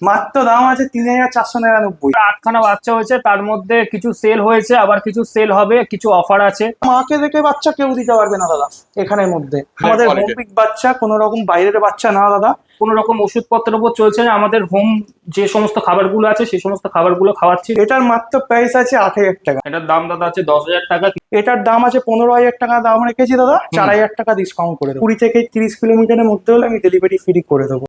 মাত্র দাম আছে 3499। 8খানা বাচ্চা হয়েছে, তার মধ্যে কিছু সেল হয়েছে, আবার কিছু সেল হবে, কিছু অফার আছে। মাকে দেখে বাচ্চা কেউ দিতে পারবে না দাদা এখানের মধ্যে। আমাদের quality। হোম পিক বাচ্চা, কোনো রকম বাইরের বাচ্চা না দাদা। কোনো রকম ওষুধপত্রের উপর চলছে না, আমাদের হোম যে সমস্ত খাবারগুলো আছে সেই সমস্ত খাবারগুলো খাওয়াচ্ছি। এটার মাত্র প্রাইস আছে 8000 টাকা। এটার দাম দাদা আছে 10,000 টাকা। এটার দাম আছে 15,000 টাকা দাম রেখেছি দাদা, 4000 টাকা ডিসকাউন্ট করে দেবো। 20 থেকে 30 কিলোমিটারের মধ্যে হলে আমি ডেলিভারি ফ্রি করে দেবো।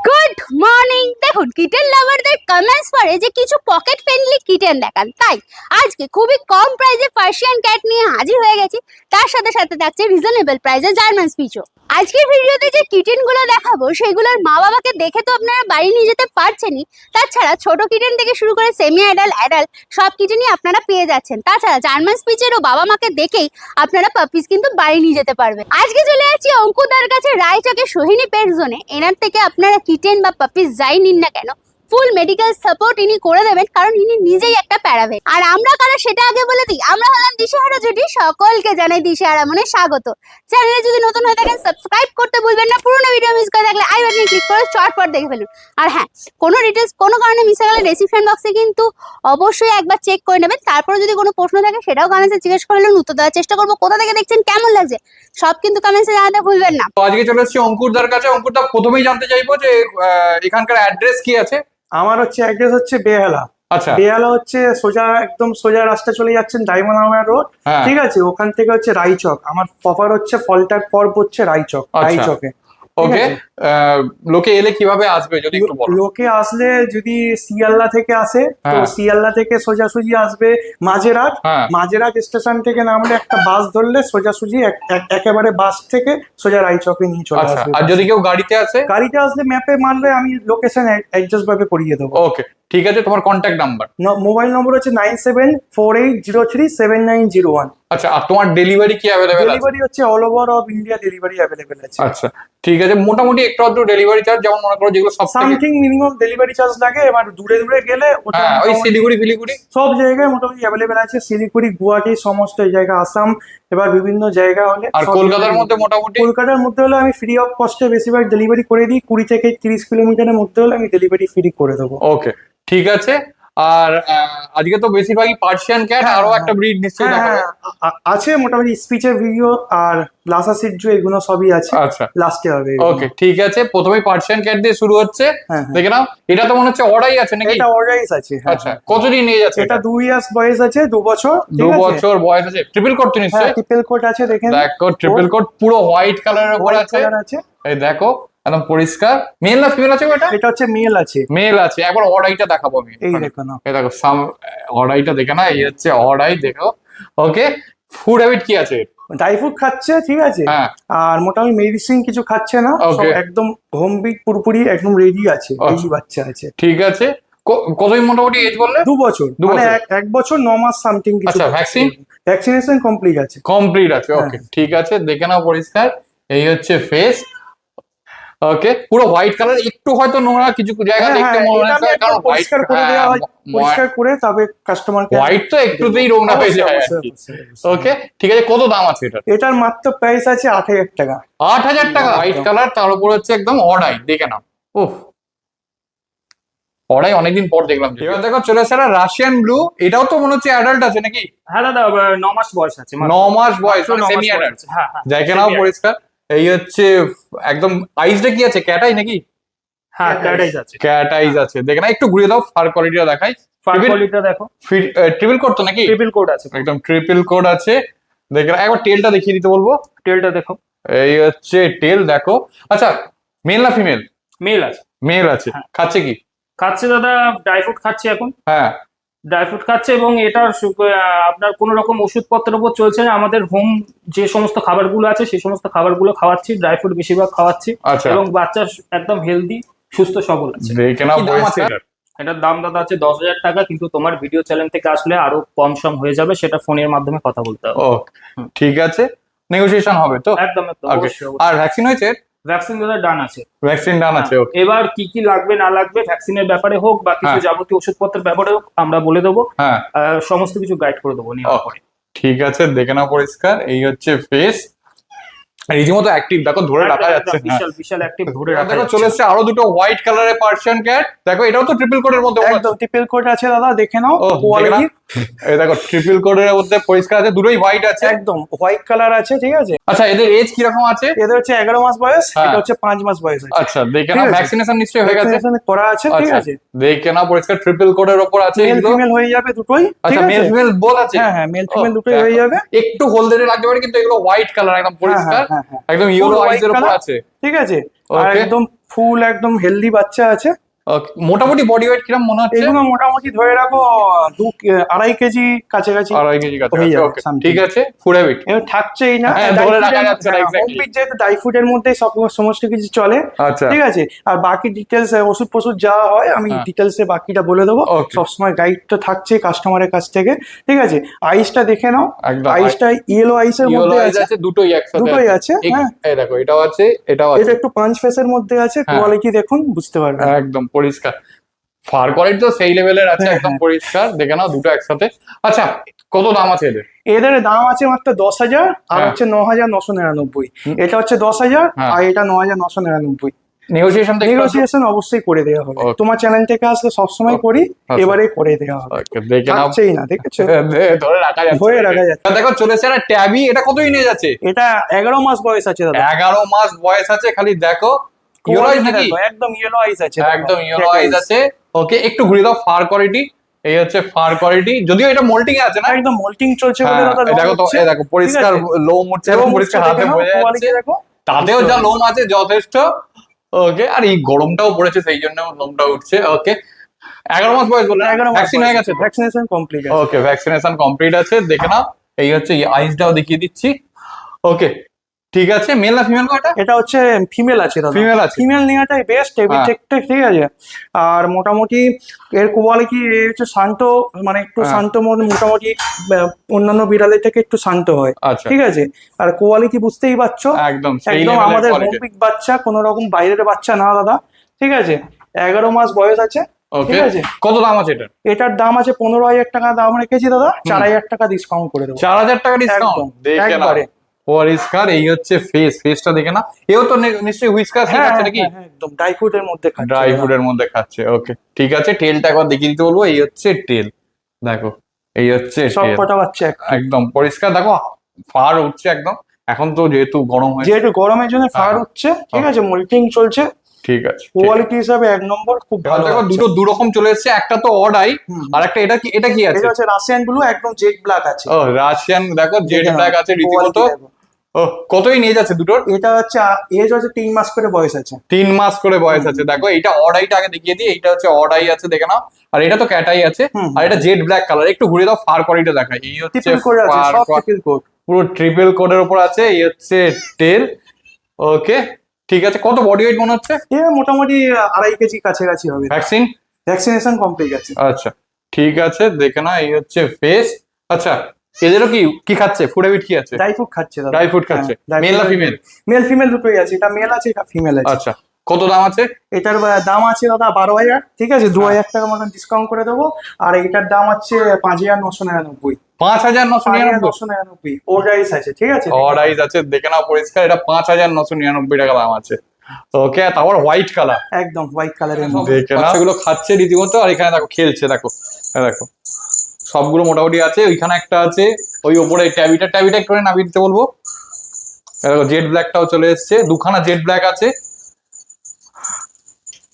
Good morning. দেখুন, কিটেন লাভারদের কমেন্টস পড়ে যে কিছু পকেট ফ্রেন্ডলি কিটেন দেখান, তাই আজকে খুবই কম প্রাইসে পার্সিয়ান ক্যাট নিয়ে হাজির হয়ে গেছি। তার সাথে সাথে থাকছে রিজনেবল প্রাইসে জার্মান স্পিচও। আজকের ভিডিওতে যে কিটেন গুলো দেখাবো সেগুলোর মা বাবাকে দেখে তো আপনারা বাড়ি নিয়ে যেতে পারছেনই, তাছাড়া ছোট কিটেন থেকে শুরু করে সেমি অ্যাডাল্ট সব কিটেনই আপনারা পেয়ে যাচ্ছেন। তাছাড়া জার্মান স্পিচেরও বাবা মাকে দেখেই আপনারা পাপিস কিন্তু বাড়ি নিয়ে যেতে পারবেন। আজকে চলে যাচ্ছি অঙ্কুদার কাছে রায়চকের সোহিনী পেট জোনে। এনার থেকে আপনারা কিটেন বা পাপিস যাই নিন না কেন, ফুল মেডিকেল সাপোর্ট ইনি করে দেবেন, কারণ ইনি নিজেই একটা প্যারাভেট। আর আমরা কারা সেটা আগে বলে দিই, আমরা হলাম দিশেহারা জুটি। সকলকে জানাই দিশেহারা মনে স্বাগত। চ্যানেলে যদি নতুন হয়ে থাকেন সাবস্ক্রাইব করতে ভুলবেন না। পুরোনো ভিডিও মিস করে থাকলে আই বাটনে ক্লিক করে চটপট দেখে ফেলুন। আর হ্যাঁ, কোনো ডিটেলস কোনো কারণে মিস হয়ে গেলে ডেসক্রিপশন বক্সে কিন্তু অবশ্যই একবার চেক করে নেবেন। তারপরে যদি কোনো প্রশ্ন থাকে সেটাও কমেন্টসে জিজ্ঞেস করলেন, উত্তর দেওয়ার চেষ্টা করবো। কোথা থেকে দেখছেন, কেমন লাগছে, সব কিন্তু কমেন্টসে জানাতে ভুলবেন না। তো আজকে চলে এসেছি অঙ্কুরদার কাছে। অঙ্কুরদা, প্রথমেই জানতে চাইবো যে এখানকার অ্যাড্রেস কি আছে? আমার হচ্ছে অ্যাড্রেস হচ্ছে বেহালা। আচ্ছা। বেহালা হচ্ছে সোজা, একদম সোজা রাস্তা চলে যাচ্ছেন ডায়মন্ড হারবার রোড, হ্যাঁ। ঠিক আছে? ওখান থেকে হচ্ছে রায়চক। আমার প্রপার হচ্ছে ফলটার পর হচ্ছে রায়চক। আচ্ছা। রায়চকে ওকে। লোকে এলে কিভাবে আসবে যদি একটু বলো। লোকে আসলে যদি শিয়ালদা থেকে আসে তো হ্যাঁ। শিয়ালদা থেকে সোজাসুজি আসবে মাঝেরহাট। হ্যাঁ। মাঝেরহাট স্টেশন থেকে নামলে একটা বাস ধরলে সোজাসুজি একেবারে বাস থেকে সোজা রায়চকে নিয়ে চলে আচ্ছা, আসবে। আর যদি কেউ গাড়িতে আসে? গাড়িতে আসলে ম্যাপে মারলে আমি লোকেশন অ্যাডজাস্ট ভাবে করিয়ে দেবো। ওকে, ঠিক আছে। তোমার কন্ট্যাক্ট নাম্বার? মোবাইল নম্বর হচ্ছে 9748037901। আচ্ছা, আর তোমার ডেলিভারি কি অ্যাভেলেবেল আছে? ডেলিভারি হচ্ছে all over of India delivery available আছে। আচ্ছা, ঠিক আছে। মোটামুটি একটু আধটু ডেলিভারি চার্জ, যেমন মনে করো যেগুলো সব থেকে সামথিং মিনিমাম ডেলিভারি চার্জ লাগে। এবার দূরে দূরে গেলে ওটা হ্যাঁ, ওই মোটামুটি শিলিগুড়ি ফিলিগুড়ি সব জায়গায় মোটামুটি অ্যাভেলেবেল আছে। শিলিগুড়ি, গুয়াহাটি, সমস্ত জায়গা, আসাম, এবার বিভিন্ন জায়গা হলে। আর সব কলকাতার জায়গায় মধ্যে মোটামুটি? কলকাতার মধ্যে হলে আমি ফ্রি অফ কস্টে বেশিরভাগ ডেলিভারি করে দিই। 20 থেকে 30 কিলোমিটারের মধ্যে হলে আমি ডেলিভারি ফ্রি করে দেবো। ওকে, ঠিক আছে। আর আজকে তো বেশিরভাগই পার্সিয়ান ক্যাট, হ্যাঁ, আরো হ্যাঁ। একটা ব্রিড নিশ্চয়ই হ্যাঁ, দেখাবে। হ্যাঁ, আছে মোটামুটি স্পিচের ভিডিও আর লাসা সিজু এগুলো সবই আছে। আচ্ছা, লাস্টে হবে এগুলো। ওকে, ঠিক আছে। প্রথমেই পার্সিয়ান ক্যাট দিয়ে শুরু হচ্ছে। হ্যাঁ, হ্যাঁ। দেখে নাও, এটা তো মনে হচ্ছে অর্ডাই আছে নাকি? এটা অর্ডাইস আছে। হ্যাঁ, আচ্ছা, কতদিন নিয়ে যাচ্ছে এটা 2 ইয়ার্স বয়স আছে, 2 বছর। 2 বছর বয়স আছে। ট্রিপল কোট তো হ্যাঁ, নিশ্চয়ই? ট্রিপল কোট আছে, দেখেন। দেখো, ট্রিপল কোট পুরো হোয়াইট কালারের উপর হোয়াইট আছে। কালার আছে। এই দেখো, একদম পরিষ্কার। মেল না ফিমেল আছে ওটা? এটা হচ্ছে মেল আছে। মেল আছে। একবার অর্ডাইটা দেখাবো আমি। এই দেখো না। এই দেখো, সাম অর্ডাইটা দেখে না, এই হচ্ছে অর্ডাই, দেখো। ওকে, ফুড হ্যাবিট কি আছে? ড্রাই ফ্রুট খাচ্ছে, ঠিক আছে। হ্যাঁ। আর মোটামুটি মেডিসিন কিছু খাচ্ছে না, সব Okay. একদম হোম বিট পুরোপুরি একদম রেডি আছে। এই বাচ্চা আছে। ঠিক আছে। কতদিন মোটামুটি এজ বললে? 2 বছর, 2 মানে বছর। 1 বছর 9 মাস সামথিং কিছু। আচ্ছা, ভ্যাকসিন? ভ্যাকসিনেশন কমপ্লিট আছে। কমপ্লিট আছে। হ্যাঁ। ওকে, ঠিক আছে। দেখে নাও পরিষ্কার। এই হচ্ছে ফেস। ওকে, পুরো হোয়াইট কালার। একটু হয়তো নোংরা কিছু জায়গা হ্যাঁ, দেখতে হ্যাঁ, মনে এটা আমি হয়, একদম কারণ হোয়াইট, পরিষ্কার করে দেওয়া হয়। পরিষ্কার করে তবে কাস্টমারকে। হোয়াইট তো একটুতেই নোংরা হয়ে যায় আর কি। ওকে, ঠিক আছে। কত দাম আছে এটা? এটার মাত্র প্রাইস আছে 8000 টাকা। 8000 টাকা? হোয়াইট কালার, তার উপর হচ্ছে একদম অর্ডাই। দেখে নাও। উফ, অর্ডাই অনেকদিন পর দেখলাম। এবার দেখো, চলে আসছে রাশিয়ান ব্লু। এটাও তো মনে হচ্ছে অ্যাডাল্ট আছে নাকি? হ্যাঁ দাদা, 9 মাস বয়স আছে। 9 মাস বয়স, মাত্র 9 মাস সেমি বয়স অ্যাডাল্ট। আছে। হ্যাঁ, হ্যাঁ, দেখে নাও পরিষ্কার। এই হচ্ছে একদম আইসটা কি আছে? ক্যাট আই নাকি? হ্যাঁ, ক্যাটাইজ আছে। ক্যাট আইজ আছে। দেখে না, একটু ঘুরিয়ে দাও, ফার কোয়ালিটিটা দেখাই। ফার কোয়ালিটিটা দেখো। ট্রিপল কোড তো নাকি? ট্রিপল কোড আছে। একদম ট্রিপল কোড আছে। দেখে না, একবার টেলটা দেখিয়ে দিতে বলবো। টেলটা দেখো। এই হচ্ছে টেল, দেখো। আচ্ছা, মেল না ফিমেল? মেল আছে। মেল আছে। হ্যাঁ। খাচ্ছে কি? খাচ্ছে দাদা, ড্রাই ফ্রুট খাচ্ছে এখন। হ্যাঁ। ড্রাই ফ্রুট খাচ্ছে, এবং এটার আপনার কোনো রকম ওষুধপত্রের উপর চলছে না। আমাদের হোম যে সমস্ত খাবারগুলো আছে সেই সমস্ত খাবারগুলো খাওয়াচ্ছি। ড্রাই ফ্রুট বেশিরভাগ খাওয়াচ্ছি। আচ্ছা। এবং বাচ্চা একদম হেলদি, সুস্থ সবল আছে। দেখে নাও কি দাম আছে পরিষ্কার। এটার? এটার দাম দাদা আছে 10,000 টাকা, কিন্তু তোমার ভিডিও চ্যানেল থেকে আসলে আরো কম সম হয়ে যাবে, সেটা ফোনের মাধ্যমে কথা বলতে হবে। ও, ঠিক আছে। নেগোসিয়েশন হবে তো? একদম একদম, Okay. অবশ্যই অবশ্যই। আর ভ্যাকসিন হয়েছে? ভ্যাকসিন দাদা ডান আছে। ভ্যাকসিন ডান আছে, ওকে। এবার কি কি লাগবে না লাগবে ভ্যাকসিনের ব্যাপারে হোক বা কিছু হ্যাঁ। যাবতীয় ওষুধপত্রের ব্যাপারে হোক আমরা বলে দেবো, হ্যাঁ, সমস্ত কিছু গাইড করে দেবো নেওয়ার পরে। ঠিক আছে, দেখে নাও পরিষ্কার। এই হচ্ছে ফেস, রীতিমতো অ্যাক্টিভ, দেখো ধরে রাখা যাচ্ছে। হ্যাঁ। বিশাল বিশাল অ্যাক্টিভ ধরে রাখা দেখো যাচ্ছে। চলে এসছে আরো দুটো হোয়াইট কালারের পার্সিয়ান ক্যাট। দেখো এটাও তো ট্রিপল কোডের মধ্যে মনে হচ্ছে। একদম ট্রিপল কোট আছে দাদা, দেখে নাও ও, কোয়ালিটি। এই দেখো ট্রিপল কোডের মধ্যে পরিষ্কার আছে, দুটোই হোয়াইট আছে। একদম হোয়াইট কালার আছে, ঠিক আছে। আচ্ছা, এদের এজ কিরকম আছে? এদের হচ্ছে 11 মাস বয়স, হ্যাঁ। এটা হচ্ছে 5 মাস বয়স আছে। আচ্ছা, দেখে ঠিক নাও আছে। ভ্যাকসিনেশন নিশ্চয়ই হয়ে গেছে। Vaccination করা আছে, ঠিক আচ্ছা, আছে। দেখে নাও পরিষ্কার ট্রিপল কোডের উপর আছে মেল এগুলো। ফিমেল হয়ে যাবে দুটোই, ঠিক আচ্ছা, মেল আছে। ফিমেল বোথ আছে। হ্যাঁ হ্যাঁ, মেল ফিমেল ও, দুটোই হয়ে দেখো। যাবে। একটু হলদেরে লাগতে পারে কিন্তু এগুলো হোয়াইট কালার একদম পরিষ্কার, হ্যাঁ, হ্যাঁ, একদম ইয়েলো পুরো আইজ এর white উপর color। আছে। ঠিক আছে। আর Okay. একদম ফুল একদম হেলদি বাচ্চা আছে। Okay, মোটামুটি বডি ওয়েট কিরকম মনে হচ্ছে? এগুলো মোটামুটি ধরে রাখো 2-2.5 কেজি কাছাকাছি 2.5 কেজি কাছে হয়ে আছে, যাবে okay, something। ঠিক আছে, ফুড হ্যাবিট। এবার থাকছেই না, হ্যাঁ, ধরে রাখা যাচ্ছে না, exactly। হোমপিট যেহেতু ড্রাই ফুডের মধ্যে সমস্ত কিছু চলে, আচ্ছা, ঠিক আছে। আর বাকি ডিটেলস ওষুধ ফষুধ যা হয় আমি হ্যাঁ। ডিটেলসে বাকিটা বলে দেবো। Okay। সবসময় গাইড তো থাকছে কাস্টমারের কাছ থেকে, ঠিক আছে। আইসটা দেখে নাও, একদম আইসটা ইয়েলো আইসের ইয়েলো মধ্যে আইজ আছে, আছে, দুটোই একসাথে দুটোই আছে, হ্যাঁ। এই দেখো এটাও আছে, এটাও আছে, এটা একটু পাঁচ ফেসের মধ্যে আছে, হ্যাঁ। কোয়ালিটি দেখুন বুঝতে পারবেন। একদম পরিষ্কার। ফার কোয়ালিটি তো সেই লেভেলের আছে, হ্যাঁ, একদম হ্যাঁ। পরিষ্কার। দেখে নাও দুটো একসাথে। আচ্ছা, কত দাম আছে এদের? এদের দাম আছে মাত্র 10,000 আর হ্যাঁ। হচ্ছে 9,999। এটা হচ্ছে 10,000 হ্যাঁ। আর এটা 9,999। নেগোসিয়েশন তো একটু আছে? নেগোসিয়েশন অবশ্যই করে দেওয়া হবে, Okay। তোমার চ্যানেল থেকে আসলে সবসময় করি, আচ্ছা। এবারে করে দেওয়া হবে। Okay, দেখে নাও, থাকছেই না, দেখেছো, ধরে রাখা যাচ্ছে। ধরে রাখা যাচ্ছে। দেখো চলে এসছে একটা ট্যাবি, এটা কতই নিয়ে যাচ্ছে? এটা 11 মাস বয়স আছে দাদা। 11 মাস বয়স আছে, খালি দেখো ইয়েলো আইজ Quality নাকি? দেখো, একদম ইয়েলো আইস আছে, দেখো। একদম ইয়েলো Black আইজ eyes। আছে। ওকে, একটু ঘুরে দাও ফার কোয়ালিটি। এই হচ্ছে ফার কোয়ালিটি, যদিও এটা মোল্টিং এ আছে না? একদম মোল্টিং চলছে বলে হ্যাঁ, দাদা এই দেখো তো, হচ্ছে। এই দেখো পরিষ্কার ঠিক আছে। লোম উঠছে, এবং পরিষ্কার হাতে বোঝা কোয়ালিটি যাচ্ছে। দেখো, তাতেও যা লোম আছে যথেষ্ট। ওকে, আর এই গরমটাও পড়েছে সেই জন্য লোমটা উঠছে। ওকে, 11 মাস বয়স বললেন? 11 মাস ভ্যাকসিন হয়ে গেছে? ভ্যাকসিনেশন কমপ্লিট আছে। ওকে, ভ্যাকসিনেশন কমপ্লিট আছে, দেখে নাও। এই হচ্ছে আইসটাও দেখিয়ে দিচ্ছি। ওকে, ঠিক আছে। মেল না ফিমেল এটা? এটা হচ্ছে ফিমেল আছে দাদা। ফিমেল আছে। ফিমেল নেওয়াটাই বেস্ট, হ্যাঁ। ঠিক আছে। আর মোটামুটি এর কোয়ালিটি হচ্ছে শান্ত, মানে একটু হ্যাঁ। শান্ত মোটামুটি অন্যান্য বিড়ালের থেকে একটু শান্ত হয়, আচ্ছা, ঠিক আছে। আর কোয়ালিটি বুঝতেই পারছো, একদম সেই একদম লেভেলের আমাদের কোয়ালিটি। হোমপিক বাচ্চা, কোনো রকম বাইরের বাচ্চা না দাদা, ঠিক আছে। 11 মাস বয়স আছে, ওকে, ঠিক আছে। কত দাম আছে এটা? এটার দাম আছে 15,000 টাকা দাম রেখেছি দাদা, 4,000 টাকা ডিসকাউন্ট করে দেবো। 4000 টাকা ডিসকাউন্ট। একদম, দেখে নাও একবারে। পরিষ্কার। এই হচ্ছে ফেসটা দেখে না। এও তো নিশ্চয়ই হুইস্কার হ্যাঁ, খাচ্ছে নাকি? হ্যাঁ, একদম ড্রাই ফ্রুটের মধ্যে খাচ্ছে ড্রাই দাদা। ফুডের মধ্যে খাচ্ছে। ওকে, ঠিক আছে। টেলটা একবার দেখিয়ে দিতে বলবো। এই হচ্ছে টেল, দেখো এই হচ্ছে সব টেল, কটা বাচ্চা একদম পরিষ্কার। দেখো ফার উঠছে একদম, এখন তো যেহেতু গরম হয়েছে। যেহেতু গরমের জন্য ফার হ্যাঁ। হচ্ছে, ঠিক আছে, মোল্টিং চলছে, ঠিক আছে, কোয়ালিটি হিসাবে 1 নম্বর, খুব এবার ভালো। দেখো দুটো দুরকম চলে এসেছে, একটা তো অড আই, হুম। আর একটা এটা কি আছে? এটা হচ্ছে রাশিয়ান ব্লু, একদম জেড ব্ল্যাক আছে। ও, রাশিয়ান, দেখো জেড দেখে নাও, ব্ল্যাক আছে রীতিমতো। quality দেখো। ও, কতই নিয়ে যাচ্ছে দুটোর? এটা হচ্ছে এজ হচ্ছে 3 মাস করে বয়স আছে। 3 মাস করে বয়স আছে। দেখো এটা অড আইটা আগে দেখিয়ে দিই। এইটা হচ্ছে অড আই আছে, দেখে নাও। আর এটা তো ক্যাট আই আছে, হুম। আর এটা জেড ব্ল্যাক কালার। একটু ঘুরে দাও, ফার কোয়ালিটি দেখায়। এই হচ্ছে ট্রিপল কোড আছে, fur সব quality, ট্রিপল কোড। পুরো ট্রিপল কোডের উপর আছে। এই হচ্ছে টেল। ওকে, ঠিক আছে। কত বডি ওয়েট মনে হচ্ছে? এ মোটামুটি 2.5 কেজি কাছাকাছি হবে। ভ্যাকসিন? ভ্যাকসিনেশন কমপ্লিট আছে। আচ্ছা, ঠিক আছে, দেখে না। এই হচ্ছে ফেস। আচ্ছা, এদেরও কি খাচ্ছে? ফুড হ্যাবিট কি আছে? ড্রাই ফ্রুট খাচ্ছে দাদা। ড্রাই ফ্রুট খাচ্ছে। মেল না ফিমেল? মেল ফিমেল দুটোই আছে, এটা মেল আছে, এটা ফিমেল আছে। আচ্ছা, কত দাম আছে? এটার দাম আছে দাদা 12,000, ঠিক আছে। 2,000 টাকা মতন ডিসকাউন্ট করে দেবো। আর এটার দাম হচ্ছে 5,999। 5,999। 5,999 ওর রাইস আছে, ঠিক আছে। অড আইজ আছে, দেখে নাও পরিষ্কার। এটা 5,999 টাকা দাম আছে। ওকে, তারপর হোয়াইট কালার, একদম হোয়াইট কালারের মধ্যে। দেখে নাও। বাচ্চাগুলো খাচ্ছে রীতিমতো, আর এখানে দেখো খেলছে, দেখো এই দেখো সবগুলো মোটামুটি আছে। ওইখানে একটা আছে, ওই ওপরে ট্যাবিটা একটু নামিয়ে দিতে বলবো। এই দেখো জেড ব্ল্যাকটাও চলে এসছে, দুখানা জেড ব্ল্যাক আছে।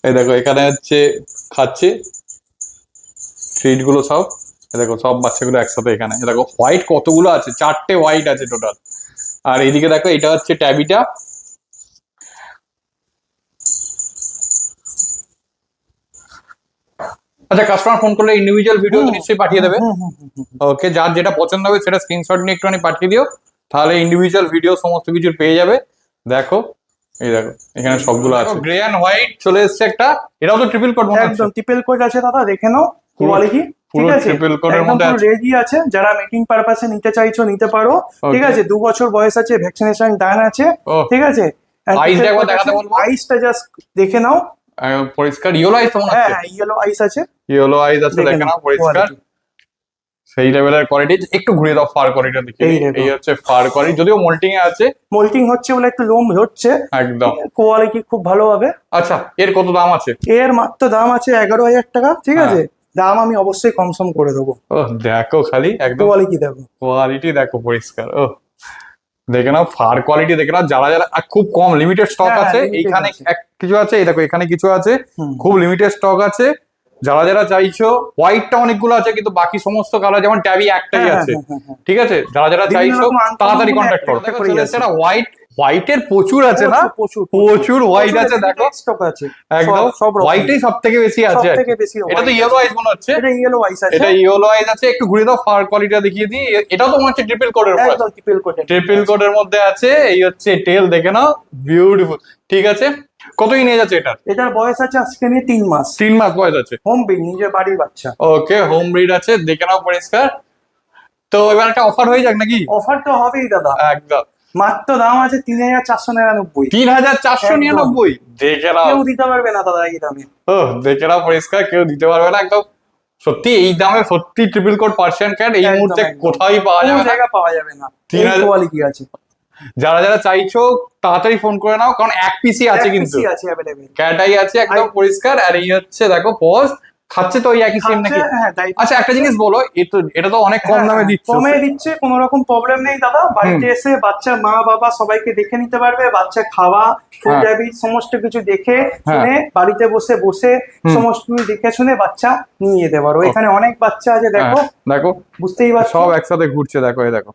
এই দেখো এখানে হচ্ছে খাচ্ছে ট্রিট গুলো সব। এই দেখো সব বাচ্চাগুলো একসাথে এখানে। এই দেখো হোয়াইট কতগুলো আছে, 4টে হোয়াইট আছে টোটাল। আর এইদিকে দেখো এটা হচ্ছে ট্যাবিটা। আচ্ছা, কাস্টমার ফোন করলে ইন্ডিভিজুয়াল ভিডিও তো নিশ্চয়ই পাঠিয়ে দেবে। ওকে, যার যেটা পছন্দ হবে সেটা স্ক্রিনশট নিয়ে একটুখানি পাঠিয়ে দিও, তাহলে ইন্ডিভিজুয়াল ভিডিও সমস্ত কিছু পেয়ে যাবে। দেখো এই দেখো এখানে সবগুলো আছে। গ্রে অ্যান্ড হোয়াইট চলে এসছে একটা, এটাও তো ট্রিপল কোড মনে হচ্ছে। একদম ট্রিপল কোড আছে দাদা, দেখে নাও কোয়ালিটি, ঠিক পুরো আছে। ট্রিপল কোডের একদম মধ্যে পুরো আছে। রেডি আছে, যারা মিটিং পারপাসে নিতে চাইছো নিতে পারো, ঠিক Okay. আছে। 2 বছর বয়স আছে, ভ্যাকসিনেশন ডান আছে, ও, ঠিক আছে। আইস একবার দেখাতে বলবো। আইসটা জাস্ট দেখে নাও। পরিষ্কার ইয়েলো আইস মনে হ্যাঁ হচ্ছে। হ্যাঁ ইয়েলো আইস আছে। ইয়েলো আইস আছে, দেখে দেখে নাও, নাও পরিষ্কার। quality। সেই লেভেলের কোয়ালিটি। একটু ঘুরিয়ে দাও ফার কোয়ালিটি দেখি। এই দেখো। এই হচ্ছে ফার কোয়ালিটি, যদিও মোল্টিং এ আছে। মোল্টিং হচ্ছে বলে একটু লোম হচ্ছে, একদম। কোয়ালিটি খুব ভালো হবে। আচ্ছা, এর কত দাম আছে? এর মাত্র দাম আছে 11,000 টাকা, ঠিক আছে? দাম আমি অবশ্যই কম করে দেবো। ও দেখো খালি একদম কোয়ালিটি দেখো, কোয়ালিটি দেখো পরিষ্কার। ও দেখে নাও ফার কোয়ালিটি দেখে নাও। যারা যারা আর খুব কম লিমিটেড স্টক হ্যাঁ, আছে limited এইখানে, আছে। কিছু আছে এই দেখো, এখানে কিছু আছে, হুম। খুব লিমিটেড স্টক আছে। যারা যারা চাইছো, হোয়াইটটা অনেকগুলো আছে কিন্তু বাকি সমস্ত কালার যেমন ট্যাবি একটাই হ্যাঁ, আছে, হ্যাঁ, হ্যাঁ। ঠিক আছে? যারা যারা বিভিন্ন চাইছো রকম uncommon তাড়াতাড়ি গুলো কন্ট্যাক্ট করো। একটা দেখো করেই চলে আছে। এসেছে হোয়াইটের প্রচুর আছে না, প্রচুর প্রচুর হোয়াইট আছে দেখো। স্টক আছে একদম সব রকম। হোয়াইটেই সব থেকে বেশি আছে আর কি। সবথেকে বেশি এটা তো white ইয়েলো আইস মনে হচ্ছে। এটা ইয়েলো আইস আছে। এটা ইয়েলো আইস আছে। একটু ঘুরে দাও ফার কোয়ালিটিটা দেখিয়ে দিই। এটাও তো মনে হচ্ছে ট্রিপল কোডের উপর আছে। একদম ট্রিপল কোট। ট্রিপল কোডের মধ্যে আছে। এই হচ্ছে টেল দেখে নাও, বিউটিফুল। ঠিক আছে, কতই নিয়ে যাচ্ছে এটা? এটার বয়স আছে আজকে নিয়ে 3 মাস। 3 মাস বয়স আছে। হোম ব্রিড, নিজের বাড়ির বাচ্চা। ওকে, হোম ব্রিড আছে, দেখে নাও পরিষ্কার। তো এবার একটা অফার হয়ে যাক নাকি? অফার তো হবেই দাদা। একদম। মাত্র দাম আছে 3,499। 3,499 দেখে নাও। কেউ দিতে পারবে না দাদা এই দামে। ও দেখে নাও পরিষ্কার, কেউ দিতে পারবে না একদম। সত্যি এই দামে সত্যি ট্রিপল কোড পার্সিয়ান ক্যাট এই একদম, মুহূর্তে একদম। কোথায় পাওয়া কোনো যাবে না। জায়গা পাওয়া যাবে না। 3,000 কোয়ালিটি আছে। যারা যারা চাইছো তাড়াতাড়ি ফোন করে নাও, কারণ এক পিসি আছে কিন্তু। XPC আছে अवेलेबल। ক্যাটাই আছে একদম পরিষ্কার। আর এই হচ্ছে দেখো পজ খাচ্ছে তো ওই একই সিম নাকি? হ্যাঁ তাই। আচ্ছা একটা জিনিস বলো, এটা তো অনেক কম দামে দিচ্ছে। কমে দিচ্ছে, কোনো রকম প্রবলেম নেই দাদা। বাড়িতে এসে বাচ্চার মা বাবা সবাইকে দেখে নিতে পারবে। বাচ্চা খাওয়া, ফুড হ্যাবিট সমস্ত কিছু দেখে শুনে বাড়িতে বসে সমস্ত কিছু দেখে শুনে বাচ্চা নিয়ে যেতে পারো। এখানে অনেক বাচ্চা আছে দেখো, দেখো বুঝতেই পারছো। সব একসাথে ঘুরছে দেখো, এই দেখো,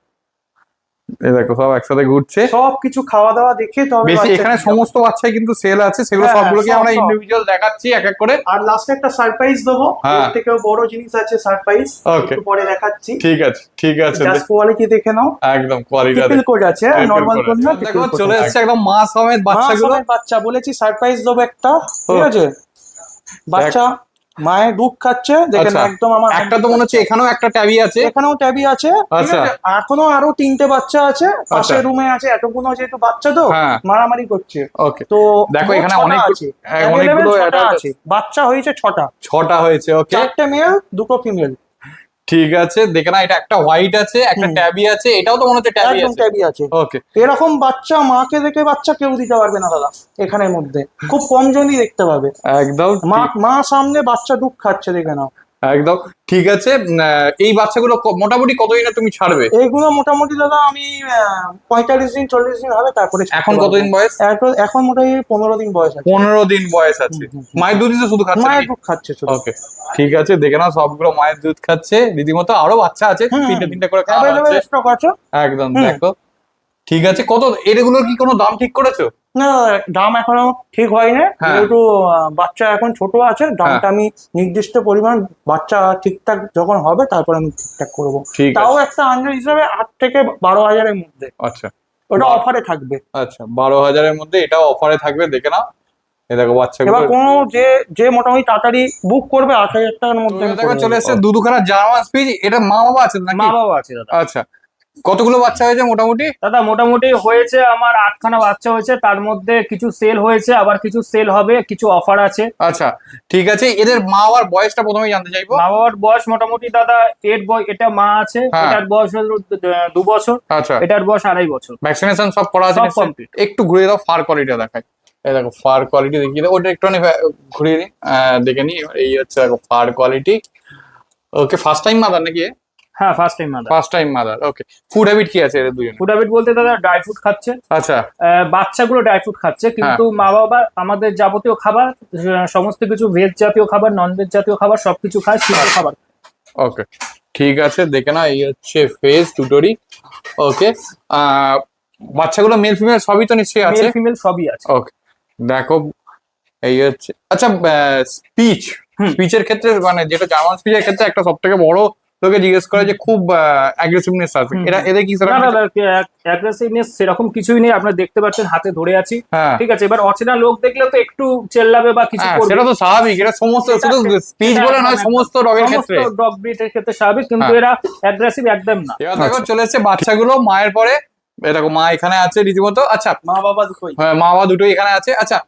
এই দেখো সব একসাথে ঘুরছে। সব কিছু খাওয়া দাওয়া দেখে তবে বেশি বাচ্চা এখানে নিতে হবে। সমস্ত বাচ্চাই কিন্তু সেল আছে, সেগুলো হ্যাঁ, সবগুলোকে সব, আমরা সব। ইন্ডিভিজুয়াল দেখাচ্ছি এক এক করে। আর লাস্টে একটা সারপ্রাইজ দেবো। হ্যাঁ। এর থেকেও বড় জিনিস আছে সারপ্রাইজ, Okay. একটু পরে দেখাচ্ছি। ঠিক আছে, ঠিক আছে, জাস্ট কোয়ালিটি দেখে নাও। একদম কোয়ালিটি ট্রিপল কোড আছে, নরমাল কোড না। দেখো চলে এসেছে একদম মা সমেত বাচ্চাগুলো। বাচ্চা বলেছি সারপ্রাইজ দেবো একটা, ঠিক আছে? বাচ্চা মায়ের দুধ খাচ্ছে, দেখেন আচ্ছা, একদম আমার একটা তো মনে হচ্ছে এখানেও একটা ট্যাবি আছে। এখানেও ট্যাবি আছে, ঠিক আচ্ছা। আছে? এখনো আরো 3টে বাচ্চা আছে পাশের রুমে আছে। এতগুলো যেহেতু বাচ্চা তো হ্যাঁ। মারামারি করছে। ওকে, তো দেখো এখানে ছটা অনেক আছে। অনেকগুলো Available ছটা adult আছে। বাচ্চা হয়েছে 6টা। 6টা হয়েছে। ওকে 4টে মেল 2টো ফিমেল। ঠিক আছে, দেখে না এটা একটা হোয়াইট আছে, একটা ট্যাবি আছে, এটাও তো মনে হচ্ছে ট্যাবি একদম আছে। ট্যাবি আছে। ওকে, এরকম বাচ্চা মাকে দেখে বাচ্চা কেউ দিতে পারবে না দাদা এখানের মধ্যে। খুব কম জনই দেখতে পাবে। একদম মা সামনে বাচ্চা দুধ খাচ্ছে, দেখে নাও। একদম ঠিক আছে। এই বাচ্চাগুলো মোটামুটি কতদিনে তুমি ছাড়বে? এইগুলো মোটামুটি দাদা আমি 45 দিন 40 দিন হবে তারপরে ছাড়তে এখন পারবো। কতদিন বয়স? এখন মোটামুটি 15 দিন বয়স আছে। 15 দিন বয়স আছে। মায়ের দুধই তো শুধু খাচ্ছে মায়ের নাকি? দুধ খাচ্ছে শুধু। ওকে ঠিক আছে, দেখে নাও সবগুলো মায়ের দুধ খাচ্ছে রীতিমতো। আরো বাচ্চা আছে, তিনটে করে খাওয়া অ্যাভেলেবল হচ্ছে। স্টক আছে। একদম দেখো ঠিক আছে। কত এগুলোর কি কোনো দাম ঠিক করেছো? না দাম এখনো ঠিক হয়নি, হ্যাঁ। যেহেতু বাচ্চা এখন ছোট আছে। দামটা আমি নির্দিষ্ট পরিমাণ বাচ্চা ঠিকঠাক যখন হবে তারপর আমি ঠিকঠাক করবো। ঠিক তাও আছে। একটা আন্দাজ হিসাবে 8 থেকে 12,000-এর মধ্যে। আচ্ছা ওটা অফারে থাকবে। আচ্ছা, 12,000-এর মধ্যে এটাও অফারে থাকবে, দেখে নাও। এই দেখো বাচ্চাগুলো। এবার কোনো যে মোটামুটি তাড়াতাড়ি বুক করবে 8,000 টাকার মধ্যে আমি দেখো করে চলে দেবো। এসেছে দুখানা জার্মান স্পিচ। এটা মা বাবা আছে নাকি? মা বাবা আছে দাদা। আচ্ছা, কতগুলো বাচ্চা হয়েছে মোটামুটি? দাদা মোটামুটি হয়েছে আমার 8খানা বাচ্চা হয়েছে, তার মধ্যে কিছু সেল হয়েছে, আবার কিছু সেল হবে, কিছু অফার আছে। আচ্ছা ঠিক আছে। এদের মা বাবার বয়সটা প্রথমেই জানতে চাইবো। মা বাবার বয়স মোটামুটি দাদা 8 বয়। এটা মা আছে, হ্যাঁ। এটার বয়স হলো 2 বছর, আচ্ছা, এটার বয়স 2.5 বছর। ভ্যাকসিনেশন সব করা আছে সব নিশ্চয়ই? complete। একটু ঘুরিয়ে দাও, ফার কোয়ালিটি দেখাই। এই দেখো ফার কোয়ালিটি দেখিয়ে দাও, ওটা একটুখানি ঘুরিয়ে নিই, দেখে নিই। এই হচ্ছে দেখো fur quality. Okay, first time mother নাকি? হ্যাঁ ফার্স্ট টাইম দাদা। First time mother. Okay, food habit কি আছে এদের দুজনে? ফুড হ্যাবিট বলতে দাদা ড্রাই ফ্রুট খাচ্ছে। আচ্ছা বাচ্চাগুলো ড্রাই ফ্রুট খাচ্ছে, কিন্তু মা বাবা আমাদের যাবতীয় খাবার, সমস্ত কিছু ভেজ জাতীয় খাবার, নন ভেজ জাতীয় খাবার সবকিছু খায়, সিদ্ধ খাবার। ওকে ঠিক আছে, দেখে না। এই হচ্ছে ফেস দুটোরই। ওকে, বাচ্চাগুলো মেল ফিমেল সবই তো নিশ্চয়ই আছে? মেল ফিমেল সবই আছে। ওকে দেখো এই হচ্ছে। আচ্ছা স্পিচের ক্ষেত্রে মানে যেটা জার্মান স্পিচের ক্ষেত্রে একটা সব থেকে বড় লোকে জিজ্ঞেস করে যে খুব অ্যাগ্রেসিভনেস আছে, এদের কি না সেরকম? না অ্যাগ্রেসিভনেস সেরকম কিছুই নেই, আপনারা দেখতে পাচ্ছেন হাতে ধরে আছি। হ্যাঁ ঠিক আছে, এবার অচেনা লোক দেখলে তো একটু চেল্লাবে বা কিছু করবে, সেটা তো স্বাভাবিক। এটা সমস্ত শুধু স্পিচ বলে নয়, সমস্ত ডগের ক্ষেত্রে, ডগ ব্রিডের ক্ষেত্রে স্বাভাবিক, কিন্তু হ্যাঁ। এরা অ্যাগ্রেসিভ একদম না। এবার দেখো চলে এসেছে বাচ্চাগুলো মায়ের পরে এই দেখো মা এখানে আছে রীতিমতো। আচ্ছা মা বাবা দুটোই। হ্যাঁ, মা বাবা দুটোই এখানে আছে। আচ্ছা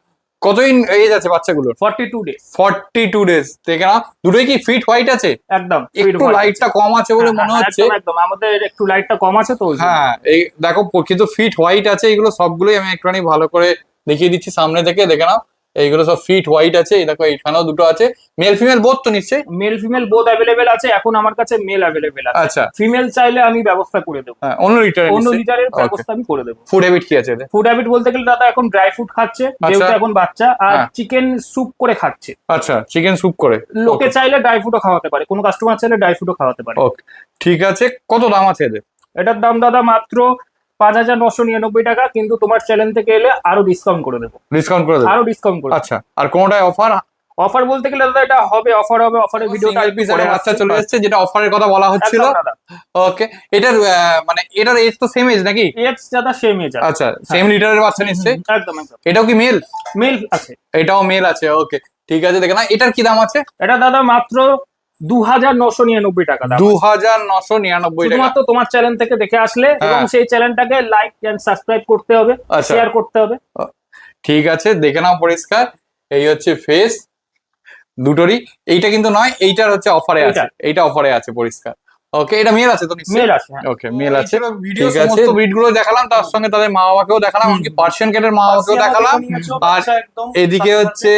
কতদিন এজ আছে বাচ্চাগুলোর? 42 ডেজ। 42 ডেজ। দেখে না দুটোই কি ফিট হোয়াইট আছে? একদম একটু লাইটটা কম আছে বলে মনে হচ্ছে। একদম আমাদের একটু লাইটটা কম আছে তো ওই জন্য। হ্যাঁ এই দেখো কিন্তু ফিট হোয়াইট আছে। এগুলো সবগুলোই আমি একটুখানি ভালো করে দেখিয়ে দিচ্ছি সামনে থেকে, দেখে নাও এইগুলো সব ফিট হোয়াইট আছে। এই দেখো এখানেও দুটো আছে, মেল ফিমেল বোথ তো নিশ্চয়ই? মেল ফিমেল বোথ অ্যাভেলেবেল আছে, এখন আমার কাছে মেল অ্যাভেলেবেল আছে। আচ্ছা ফিমেল চাইলে আমি ব্যবস্থা করে দেবো, হ্যাঁ অন্য লিটার অন্য লিটারের ব্যবস্থা আমি করে দেবো। ফুড হ্যাবিট কি আছে এদের? ফুড হ্যাবিট বলতে গেলে দাদা এখন ড্রাই ফ্রুট খাচ্ছে যেহেতু এখন বাচ্চা, আর হ্যাঁ। চিকেন স্যুপ করে খাচ্ছে। আচ্ছা চিকেন স্যুপ করে। লোকে চাইলে ড্রাই ফ্রুটও খাওয়াতে পারে, কোনো কাস্টমার চাইলে ড্রাই ফ্রুটও খাওয়াতে পারে। ওকে ঠিক আছে। কত দাম আছে এদের? এটার দাম দাদা মাত্র 5,999 টাকা, কিন্তু তোমার চ্যানেল থেকে এলে আরো ডিসকাউন্ট করে দেবো, ডিসকাউন্ট করে দেবো? আরো ডিসকাউন্ট করে দেবো। আচ্ছা আর কোনটায় অফার? অফার বলতে গেলে দাদা এটা হবে, অফার হবে, অফারের ভিডিওটা সিঙ্গেল পিস এর বাচ্চা চলে যাচ্ছে যেটা অফারের কথা বলা হচ্ছিল। দাদা ওকে এটার মানে এটার এজ তো সেম এজ নাকি? এক্স দাদা সেম এজ আছে। আচ্ছা সেম লিটারের বাচ্চা নিশ্চয়ই? একদম একদম এটাও কি মেল? মেল আছে, এটাও মেল আছে। ওকে ঠিক আছে। দেখে না এটার কি দাম আছে? এটা দাদা মাত্র 2,999 টাকা দাম। 2,999 টাকা। শুধুমাত্র তোমার চ্যানেল থেকে দেখে আসলে এবং হ্যাঁ। সেই চ্যানেলটাকে লাইক এন্ড সাবস্ক্রাইব করতে হবে, আচ্ছা। শেয়ার করতে হবে। ঠিক আছে দেখে নাও পরিষ্কার। এই হচ্ছে ফেস দুটোরই। এইটা কিন্তু নয়, এইটার হচ্ছে অফারে আছে, এইটা অফারে আছে পরিষ্কার। ওকে এটা মেল আছে তো নিশ্চয়ই? মেল আছে, হ্যাঁ। ওকে মেল আছে। ঠিক আছে সমস্ত ব্রিড গুলো দেখালাম, তার সঙ্গে তাদের মা বাবাকেও দেখালাম, এমনকি পার্সিয়ান ক্যাটের মা বাবাকেও দেখালাম, আর এদিকে হচ্ছে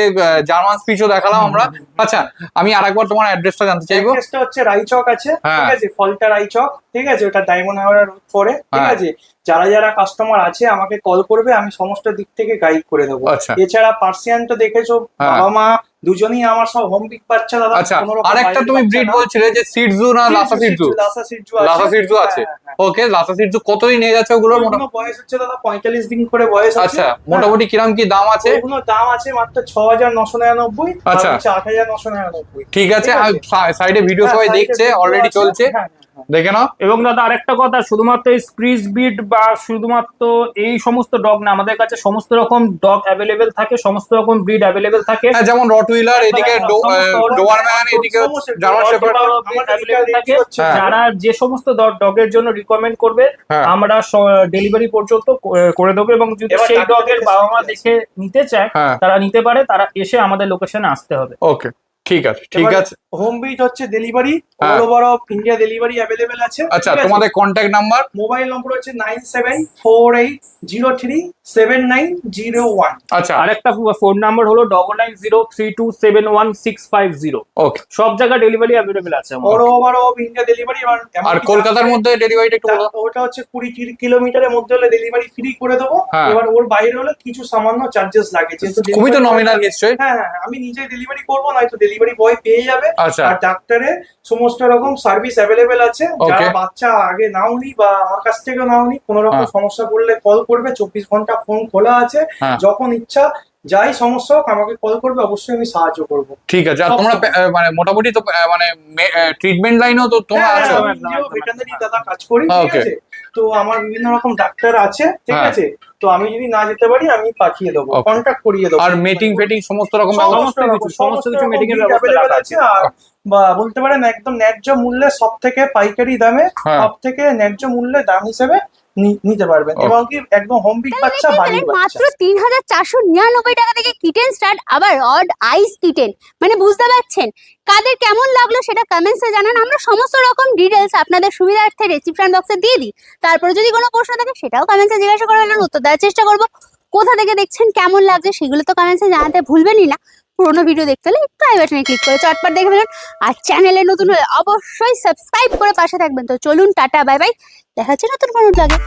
জার্মান স্পিচও দেখালাম আমরা। আচ্ছা আমি আরেকবার তোমার অ্যাড্রেসটা জানতে চাইবো। অ্যাড্রেসটা হচ্ছে রায়চক আছে, হ্যাঁ। ঠিক আছে, ফলটা রায়চক, ঠিক আছে, ওটা ডায়মন্ড হারবার রোড পরে, ঠিক হ্যাঁ। আছে। যারা যারা কাস্টমার আছে আমাকে কল করবে, আমি সমস্ত দিক থেকে গাইড করে দেবো। আচ্ছা। এছাড়া পার্সিয়ান তো দেখেছো, হ্যাঁ। বাবা মা দুজনই আমার সব হোম বিগ বাচ্চা দাদা। আচ্ছা কোনো রকম আরেকটা বাইরের তুমি বাচ্চা ব্রিড না। বলছিলে যে সিটজু না Lhasa Shih Tzu? Lhasa Shih Tzu Lhasa Shih Tzu আছে। হ্যাঁ, হ্যাঁ। ওকে লাসা সিটজু কতদিন নিয়ে যাচ্ছে ওগুলোর? ওগুলো বয়স হচ্ছে দাদা 45 দিন করে বয়স আছে। আচ্ছা মোটামুটি কিরম কি দাম আছে? ওগুলো দাম আছে মাত্র 6,999, আর আচ্ছা। হচ্ছে 8,999। ঠিক আছে। ঠিক আছে। সাইডে ভিডিও হ্যাঁ, সবাই সাইডে দেখছে, ভিডিও অলরেডি আছে। চলছে, হ্যাঁ, হ্যাঁ, হ্যাঁ। দেখে নাও। এবং দাদা আরেকটা কথা, শুধুমাত্র এই স্প্রিজ ব্রিড বা শুধুমাত্র এই সমস্ত ডগ না, আমাদের কাছে সমস্ত রকম ডগ অ্যাভেলেবেল থাকে, সমস্ত রকম ব্রিড অ্যাভেলেবেল থাকে। হ্যাঁ যেমন রটউইলার, এদিকে সমস্ত ডোবারম্যান, এদিকে জার্মান শেফার্ড। অ্যাভেলেবেল থাকে। হ্যাঁ। যারা যে সমস্ত ডগের জন্য রিকমেন্ড করবে হ্যাঁ। আমরা ডেলিভারি পর্যন্ত করে দেবো, এবং যদি এবার সেই ডাক্তার ডগের দেখে বাবা মা শিখে দেখে নিতে চায় হ্যাঁ। তারা নিতে পারে, তারা এসে আমাদের লোকেশনে আসতে হবে। ওকে ঠিক আছে ঠিক আছে। হোম বিট হচ্ছে ডেলিভারি, হ্যাঁ। All over of India delivery available আছে। আচ্ছা ঠিক আছে? তোমাদের কন্ট্যাক্ট নাম্বার? মোবাইল নম্বর হচ্ছে 9748037001। আচ্ছা আরেকটা ফোন নাম্বার হলো 9903271650। ওকে। সব জায়গায় ডেলিভারি অ্যাভেলেবেল আছে all over of India delivery. আর কলকাতার মধ্যে ডেলিভারিটা একটু বলো। ওটা হচ্ছে 20 কিলোমিটারের মধ্যে হলে ডেলিভারি ফ্রি করে দেবো। হ্যাঁ। এবার ওর বাইরে হলে কিছু সামান্য চার্জেস লাগে, যেহেতু খুবই তো delivery- নমিনাল নিশ্চয়ই। হ্যাঁ হ্যাঁ, আমি নিজে ডেলিভারি করবো, নয়তো ডেলিভারি বয় পেয়ে যাবে। আচ্ছা আর ডাক্তারের সমস্ত রকম সার্ভিস অ্যাভেলেবেল আছে। যারা Okay. বাচ্চা আগে নাওনি বা আমার কাছ থেকেও নাওনি, কোনো রকম হ্যাঁ। সমস্যা পড়লে কল করবে, 24 ঘন্টা ফোন খোলা আছে। হ্যাঁ। যখন ইচ্ছা যাই সমস্যা হোক আমাকে কল করবে, অবশ্যই আমি সাহায্য করবো। ঠিক আছে। আর সব তোমরা মানে মোটামুটি তো মানে ট্রিটমেন্ট লাইনও তো তোমরা হ্যাঁ, আছো? আমি একদম, নিজেও একদম, ভেটেরিনারি একদম। দাদা কাজ করি, ঠিক Okay. আছে। তো আমার বিভিন্ন রকম ডাক্তার আছে, ঠিক হ্যাঁ। আছে। তো আমি যদি না যেতে পারি আমি পাঠিয়ে দেবো, Okay. কন্ট্যাক্ট করিয়ে দেবো। আর মিটিং ফেটিং সমস্ত রকম সমস্ত কিছু meeting এর ব্যবস্থা available রাখা আছে। আর বা বলতে পারেন একদম ন্যায্য মূল্যে, সব থেকে পাইকারি দামে, হ্যাঁ। সব থেকে ন্যায্য মূল্যে দাম হিসেবে নিতে পারবেন। Okay. এবং কি একদম হোম বিগ বাচ্চা, বাড়ির বাচ্চা। মাত্র 3,499 টাকা থেকে কিটেন স্টার্ট, আবার অড আইস কিটেন। মানে বুঝতে পারছেন কাদের কেমন লাগলো সেটা কমেন্টসে জানান, আমরা সমস্ত রকম ডিটেলস আপনাদের সুবিধার্থে রেসিপশন বক্সে দিয়ে দিই। তারপরে যদি কোনো প্রশ্ন থাকে সেটাও কমেন্টসে জিজ্ঞাসা করে নেন, উত্তর দেওয়ার চেষ্টা করবো। কোথা থেকে দেখছেন, কেমন লাগছে সেগুলো তো কমেন্টসে জানাতে ভুলবেনই না। পুরোনো ভিডিও দেখতে হলে একটু আই বাটনে ক্লিক করে চটপট দেখে ফেলুন, আর চ্যানেলে নতুন হলে অবশ্যই সাবস্ক্রাইব করে পাশে থাকবেন। তো চলুন টাটা বাই বাই, দেখা হচ্ছে নতুন কোনো ব্লগে।